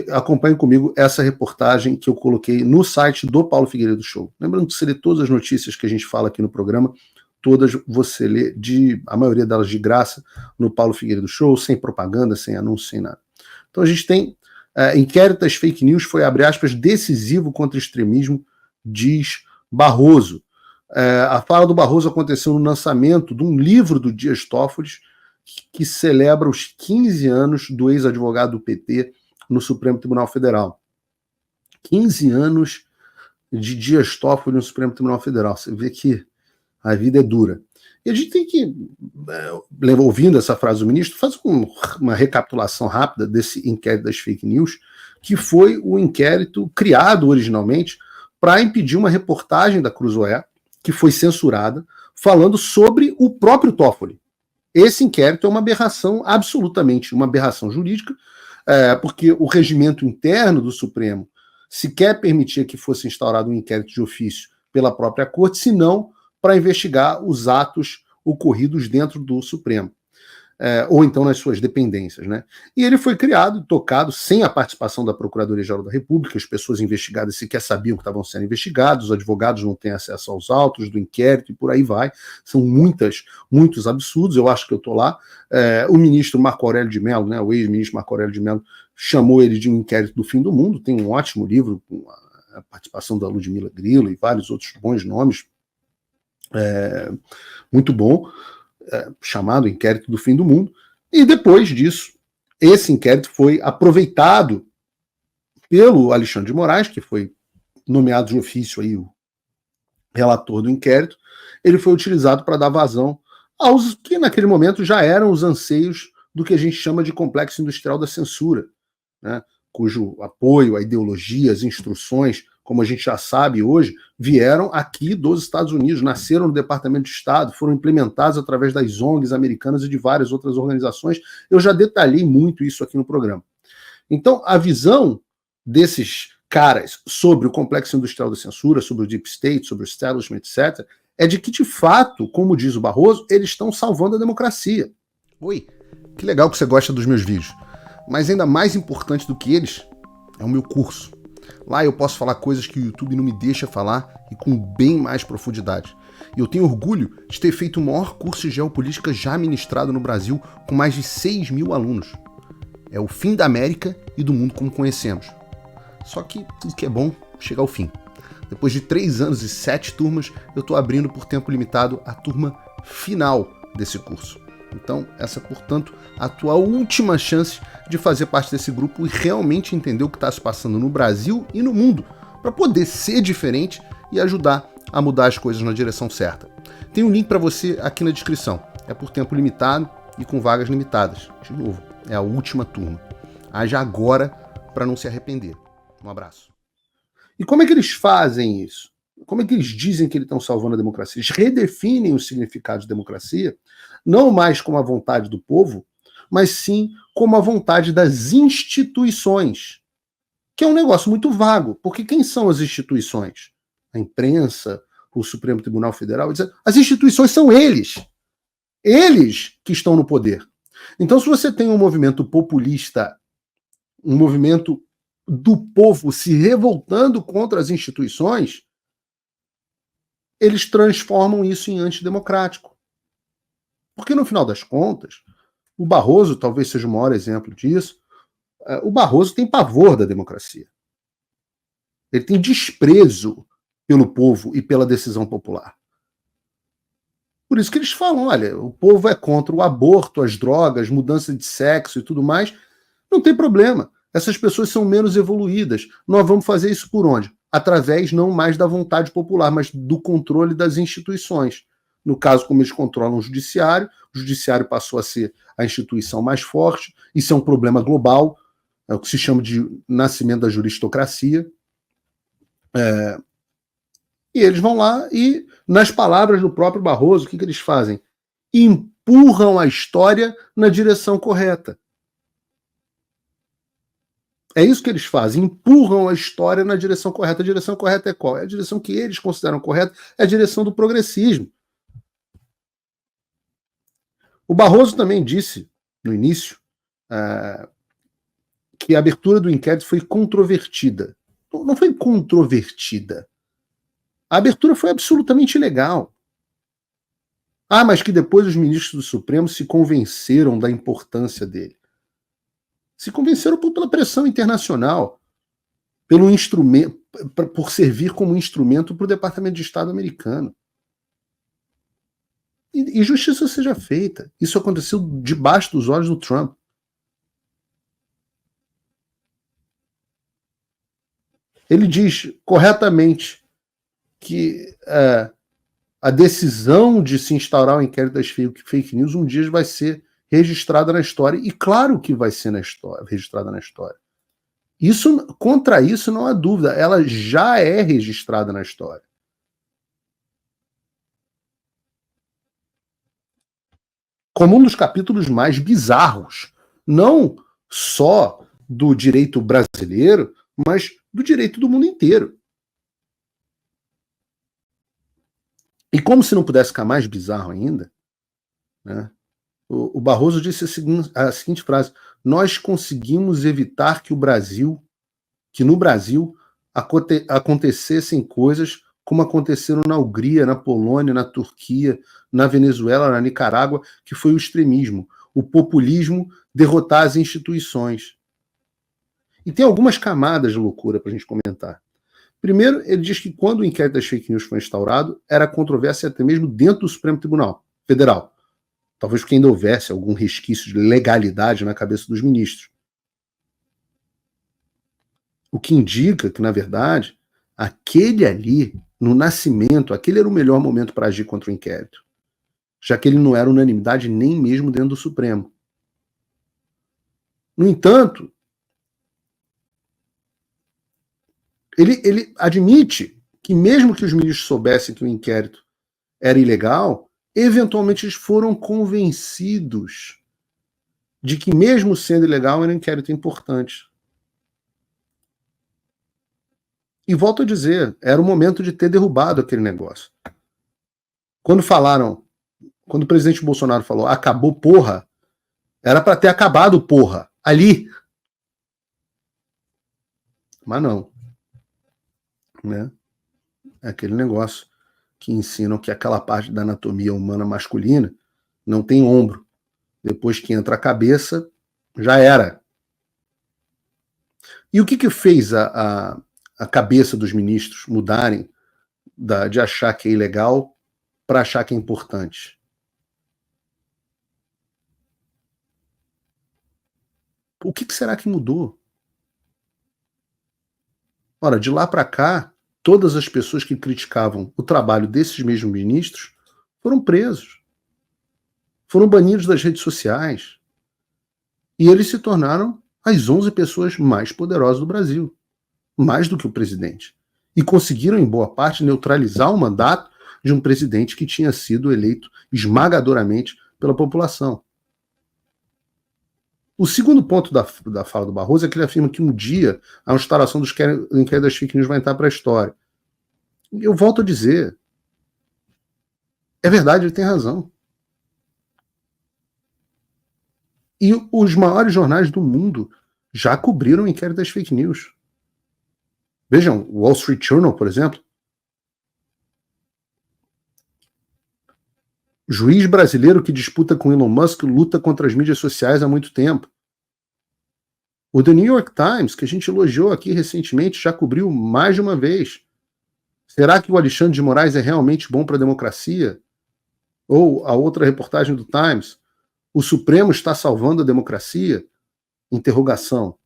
acompanhe comigo essa reportagem que eu coloquei no site do Paulo Figueiredo Show. Lembrando que você lê todas as notícias que a gente fala aqui no programa, todas você lê, a maioria delas de graça, no Paulo Figueiredo Show, sem propaganda, sem anúncio, sem nada. Então a gente tem inquérito das fake news foi, abre aspas, decisivo contra o extremismo, diz Barroso. A fala do Barroso aconteceu no lançamento de um livro do Dias Toffoli, que celebra os 15 anos do ex-advogado do PT no Supremo Tribunal Federal. 15 anos de Dias Toffoli no Supremo Tribunal Federal. Você vê que a vida é dura. E a gente tem que, ouvindo essa frase do ministro, fazer uma recapitulação rápida desse inquérito das fake news, que foi o inquérito criado originalmente para impedir uma reportagem da Cruzoé, que foi censurada, falando sobre o próprio Toffoli. Esse inquérito é uma aberração, absolutamente uma aberração jurídica, porque o regimento interno do Supremo sequer permitia que fosse instaurado um inquérito de ofício pela própria corte, senão para investigar os atos ocorridos dentro do Supremo, ou então nas suas dependências, né? E ele foi criado e tocado sem a participação da Procuradoria-Geral da República, as pessoas investigadas sequer sabiam que estavam sendo investigados, os advogados não têm acesso aos autos do inquérito e por aí vai. São muitos absurdos, eu acho que eu estou lá. O ministro Marco Aurélio de Mello, né, o ex-ministro Marco Aurélio de Mello, chamou ele de um inquérito do fim do mundo, tem um ótimo livro com a participação da Ludmila Grillo e vários outros bons nomes, muito bom, chamado Inquérito do Fim do Mundo, e depois disso, esse inquérito foi aproveitado pelo Alexandre de Moraes, que foi nomeado de ofício aí o relator do inquérito. Ele foi utilizado para dar vazão aos que naquele momento já eram os anseios do que a gente chama de complexo industrial da censura, né, cujo apoio à ideologia, as instruções, como a gente já sabe hoje, vieram aqui dos Estados Unidos, nasceram no Departamento de Estado, foram implementados através das ONGs americanas e de várias outras organizações. Eu já detalhei muito isso aqui no programa. Então, a visão desses caras sobre o complexo industrial da censura, sobre o Deep State, sobre o establishment, etc., é de que, de fato, como diz o Barroso, eles estão salvando a democracia. Oi, que legal que você gosta dos meus vídeos. Mas ainda mais importante do que eles é o meu curso. Lá eu posso falar coisas que o YouTube não me deixa falar e com bem mais profundidade. E eu tenho orgulho de ter feito o maior curso de geopolítica já ministrado no Brasil, com mais de 6.000 alunos. É o fim da América e do mundo como conhecemos. Só que tudo que é bom chega ao fim. Depois de 3 anos e 7 turmas, eu estou abrindo por tempo limitado a turma final desse curso. Então, essa, portanto, a tua última chance de fazer parte desse grupo e realmente entender o que está se passando no Brasil e no mundo, para poder ser diferente e ajudar a mudar as coisas na direção certa. Tem um link para você aqui na descrição. É por tempo limitado e com vagas limitadas. De novo, é a última turma. Haja agora para não se arrepender. Um abraço. E como é que eles fazem isso? Como é que eles dizem que eles estão salvando a democracia? Eles redefinem o significado de democracia, não mais como a vontade do povo, mas sim como a vontade das instituições, que é um negócio muito vago, porque quem são as instituições? A imprensa, o Supremo Tribunal Federal, as instituições são eles que estão no poder. Então, se você tem um movimento populista, um movimento do povo se revoltando contra as instituições, eles transformam isso em antidemocrático. Porque, no final das contas, o Barroso talvez seja o maior exemplo disso, o Barroso tem pavor da democracia. Ele tem desprezo pelo povo e pela decisão popular. Por isso que eles falam, olha, o povo é contra o aborto, as drogas, mudança de sexo e tudo mais. Não tem problema. Essas pessoas são menos evoluídas. Nós vamos fazer isso por onde? Através não mais da vontade popular, mas do controle das instituições. No caso, como eles controlam o judiciário passou a ser a instituição mais forte. Isso é um problema global, é o que se chama de nascimento da juristocracia. E eles vão lá e, nas palavras do próprio Barroso, o que eles fazem? Empurram a história na direção correta. É isso que eles fazem, empurram a história na direção correta. A direção correta é qual? É a direção que eles consideram correta, é a direção do progressismo. O Barroso também disse, no início, que a abertura do inquérito foi controvertida. Não foi controvertida. A abertura foi absolutamente ilegal. Mas que depois os ministros do Supremo se convenceram da importância dele. Se convenceram pela pressão internacional, pelo instrumento, por servir como instrumento para o Departamento de Estado americano. E justiça seja feita. Isso aconteceu debaixo dos olhos do Trump. Ele diz corretamente que a decisão de se instaurar o inquérito das fake news um dia vai ser registrada na história. E claro que vai ser registrada na história. Contra isso não há dúvida. Ela já é registrada na história. Como um dos capítulos mais bizarros, não só do direito brasileiro, mas do direito do mundo inteiro. E como se não pudesse ficar mais bizarro ainda, né, o Barroso disse a seguinte frase: nós conseguimos evitar que no Brasil acontecessem coisas como aconteceram na Hungria, na Polônia, na Turquia, na Venezuela, na Nicarágua, que foi o extremismo, o populismo derrotar as instituições. E tem algumas camadas de loucura para a gente comentar. Primeiro, ele diz que quando o inquérito das fake news foi instaurado, era controvérsia até mesmo dentro do Supremo Tribunal Federal. Talvez porque ainda houvesse algum resquício de legalidade na cabeça dos ministros. O que indica que, na verdade, aquele ali, no nascimento, aquele era o melhor momento para agir contra o inquérito, já que ele não era unanimidade nem mesmo dentro do Supremo. No entanto, ele admite que mesmo que os ministros soubessem que o inquérito era ilegal, eventualmente eles foram convencidos de que mesmo sendo ilegal era um inquérito importante. E volto a dizer, era o momento de ter derrubado aquele negócio. Quando o presidente Bolsonaro falou acabou porra, era para ter acabado porra, ali. Mas não. Né? É aquele negócio que ensinam que aquela parte da anatomia humana masculina não tem ombro. Depois que entra a cabeça, já era. E o que fez a cabeça dos ministros mudarem de achar que é ilegal para achar que é importante? O que será que mudou? Ora, de lá para cá, todas as pessoas que criticavam o trabalho desses mesmos ministros foram presos. Foram banidos das redes sociais. E eles se tornaram as 11 pessoas mais poderosas do Brasil. Mais do que o presidente. E conseguiram, em boa parte, neutralizar o mandato de um presidente que tinha sido eleito esmagadoramente pela população. O segundo ponto da fala do Barroso é que ele afirma que um dia a instauração do inquérito das fake news vai entrar para a história. Eu volto a dizer, é verdade, ele tem razão. E os maiores jornais do mundo já cobriram o inquérito das fake news. Vejam, o Wall Street Journal, por exemplo. Juiz brasileiro que disputa com Elon Musk luta contra as mídias sociais há muito tempo. O The New York Times, que a gente elogiou aqui recentemente, já cobriu mais de uma vez. Será que o Alexandre de Moraes é realmente bom para a democracia? Ou a outra reportagem do Times, o Supremo está salvando a democracia? Interrogação.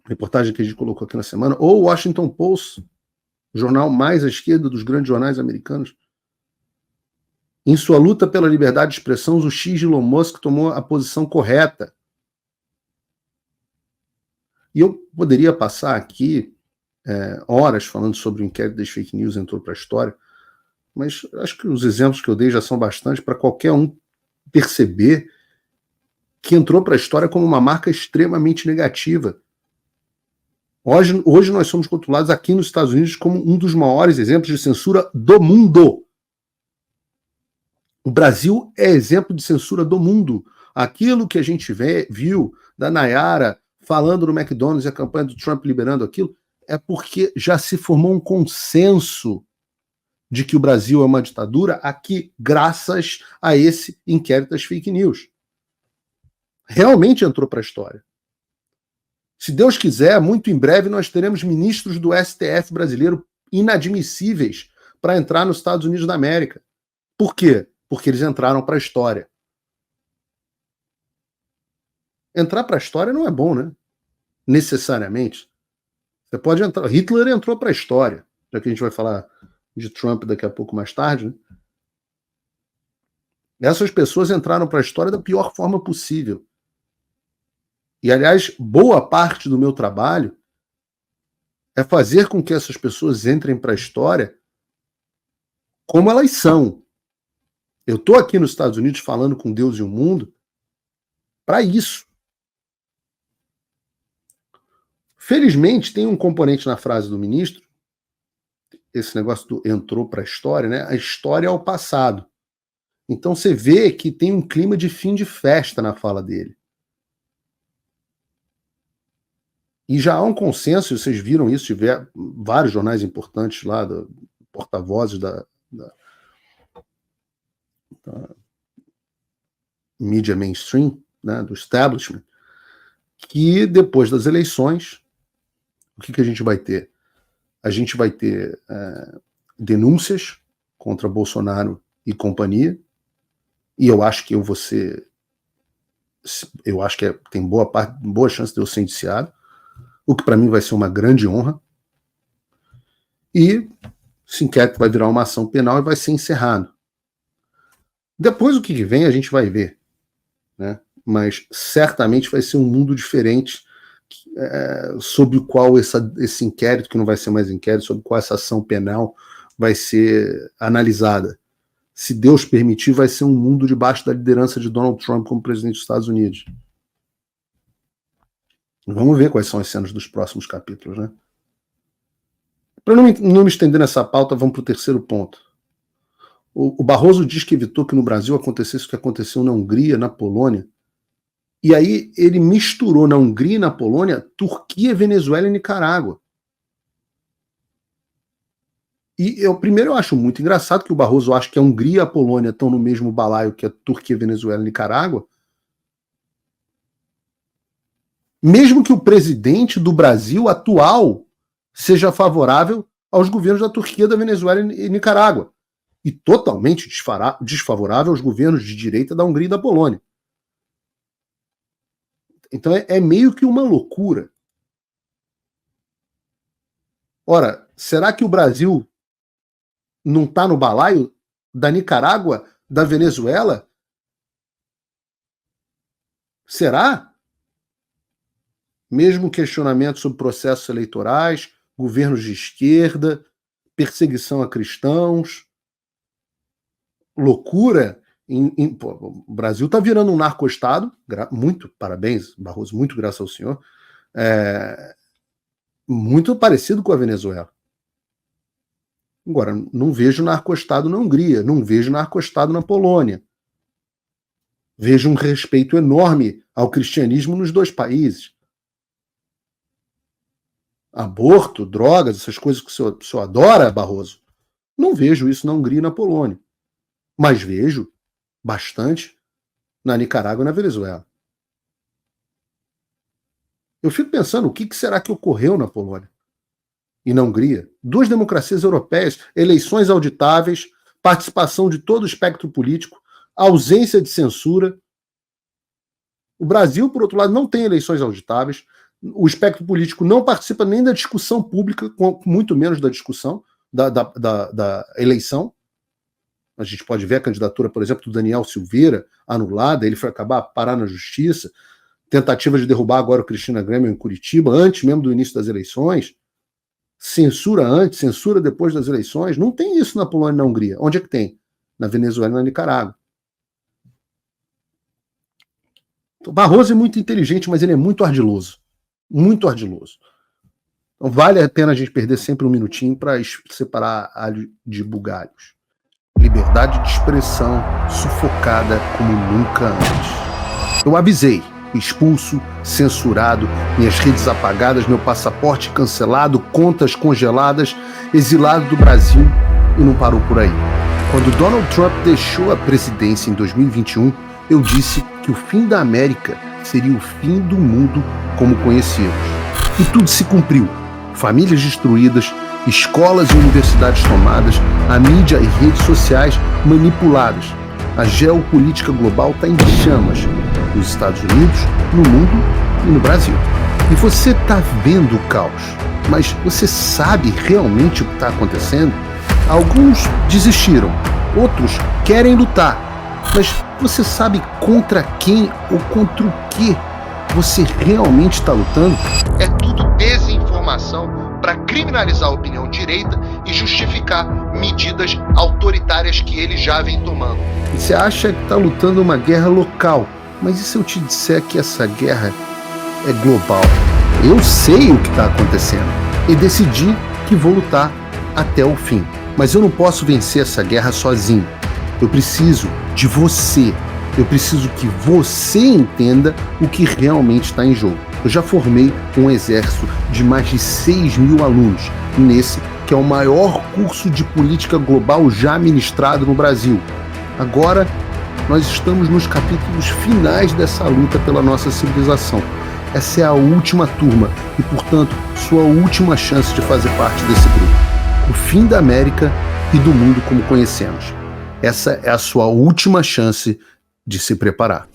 Reportagem que a gente colocou aqui na semana. Ou o Washington Post, o jornal mais à esquerda dos grandes jornais americanos. Em sua luta pela liberdade de expressão, o X de Elon Musk tomou a posição correta. E eu poderia passar aqui horas falando sobre o inquérito das fake news entrou para a história, mas acho que os exemplos que eu dei já são bastante para qualquer um perceber que entrou para a história como uma marca extremamente negativa. Hoje nós somos rotulados aqui nos Estados Unidos como um dos maiores exemplos de censura do mundo. O Brasil é exemplo de censura do mundo. Aquilo que a gente viu da Nayara falando no McDonald's e a campanha do Trump liberando aquilo, é porque já se formou um consenso de que o Brasil é uma ditadura aqui, graças a esse inquérito das fake news. Realmente entrou para a história. Se Deus quiser, muito em breve nós teremos ministros do STF brasileiro inadmissíveis para entrar nos Estados Unidos da América. Por quê? Porque eles entraram para a história. Entrar para a história não é bom, né? Necessariamente. Você pode entrar. Hitler entrou para a história, já que a gente vai falar de Trump daqui a pouco mais tarde, né? Essas pessoas entraram para a história da pior forma possível. E, aliás, boa parte do meu trabalho é fazer com que essas pessoas entrem para a história como elas são. Eu estou aqui nos Estados Unidos falando com Deus e o mundo para isso. Felizmente, tem um componente na frase do ministro, esse negócio do entrou para a história, né? A história é o passado. Então você vê que tem um clima de fim de festa na fala dele. E já há um consenso, vocês viram isso, tiver vários jornais importantes lá, porta-vozes da mídia mainstream, né, do establishment, que depois das eleições, o que a gente vai ter? A gente vai ter denúncias contra Bolsonaro e companhia, e eu acho que tem boa chance de eu ser indiciado, o que para mim vai ser uma grande honra, e esse inquérito vai virar uma ação penal e vai ser encerrado. Depois o que vem a gente vai ver, né? Mas certamente vai ser um mundo diferente sobre o qual esse inquérito, que não vai ser mais inquérito, sobre qual essa ação penal vai ser analisada. Se Deus permitir, vai ser um mundo debaixo da liderança de Donald Trump como presidente dos Estados Unidos. Vamos ver quais são as cenas dos próximos capítulos, né? Para não me estender nessa pauta, vamos para o terceiro ponto. O Barroso diz que evitou que no Brasil acontecesse o que aconteceu na Hungria, na Polônia. E aí ele misturou na Hungria e na Polônia Turquia, Venezuela e Nicarágua. E primeiro eu acho muito engraçado que o Barroso acha que a Hungria e a Polônia estão no mesmo balaio que a Turquia, Venezuela e Nicarágua. Mesmo que o presidente do Brasil atual seja favorável aos governos da Turquia, da Venezuela e Nicarágua. E totalmente desfavorável aos governos de direita da Hungria e da Polônia. Então é meio que uma loucura. Ora, será que o Brasil não está no balaio da Nicarágua, da Venezuela? Será? Mesmo questionamento sobre processos eleitorais, governos de esquerda, perseguição a cristãos, loucura. O Brasil está virando um narco-estado, muito, parabéns, Barroso, muito graças ao senhor, muito parecido com a Venezuela. Agora, não vejo narco-estado na Hungria, não vejo narco-estado na Polônia. Vejo um respeito enorme ao cristianismo nos dois países. Aborto, drogas, essas coisas que o senhor adora, Barroso, não vejo isso na Hungria e na Polônia. Mas vejo bastante na Nicarágua e na Venezuela. Eu fico pensando, o que será que ocorreu na Polônia e na Hungria? Duas democracias europeias, eleições auditáveis, participação de todo o espectro político, ausência de censura. O Brasil, por outro lado, não tem eleições auditáveis, o espectro político não participa nem da discussão pública, muito menos da discussão da eleição. A gente pode ver a candidatura, por exemplo, do Daniel Silveira anulada, ele foi parar na justiça, tentativa de derrubar agora o Cristina Grêmio em Curitiba, antes mesmo do início das eleições, censura antes, censura depois das eleições. Não tem isso na Polônia e na Hungria. Onde é que tem? Na Venezuela e na Nicarágua. O Barroso é muito inteligente, mas ele é muito ardiloso. Muito ardiloso. Então vale a pena a gente perder sempre um minutinho para separar alho de bugalhos. Liberdade de expressão sufocada como nunca antes. Eu avisei, expulso, censurado, minhas redes apagadas, meu passaporte cancelado, contas congeladas, exilado do Brasil, e não parou por aí. Quando Donald Trump deixou a presidência em 2021, eu disse que o fim da América seria o fim do mundo como conhecíamos. E tudo se cumpriu. Famílias destruídas, escolas e universidades tomadas, a mídia e redes sociais manipuladas. A geopolítica global está em chamas, nos Estados Unidos, no mundo e no Brasil. E você está vendo o caos, mas você sabe realmente o que está acontecendo? Alguns desistiram, outros querem lutar, mas você sabe contra quem ou contra o que você realmente está lutando? É tudo desinformação para criminalizar a opinião direita e justificar medidas autoritárias que ele já vem tomando. Você acha que está lutando uma guerra local, mas e se eu te disser que essa guerra é global? Eu sei o que está acontecendo e decidi que vou lutar até o fim. Mas eu não posso vencer essa guerra sozinho. Eu preciso de você. Eu preciso que você entenda o que realmente está em jogo. Eu já formei um exército de mais de 6.000 alunos, nesse que é o maior curso de política global já ministrado no Brasil. Agora, nós estamos nos capítulos finais dessa luta pela nossa civilização. Essa é a última turma e, portanto, sua última chance de fazer parte desse grupo. O fim da América e do mundo como conhecemos. Essa é a sua última chance de se preparar.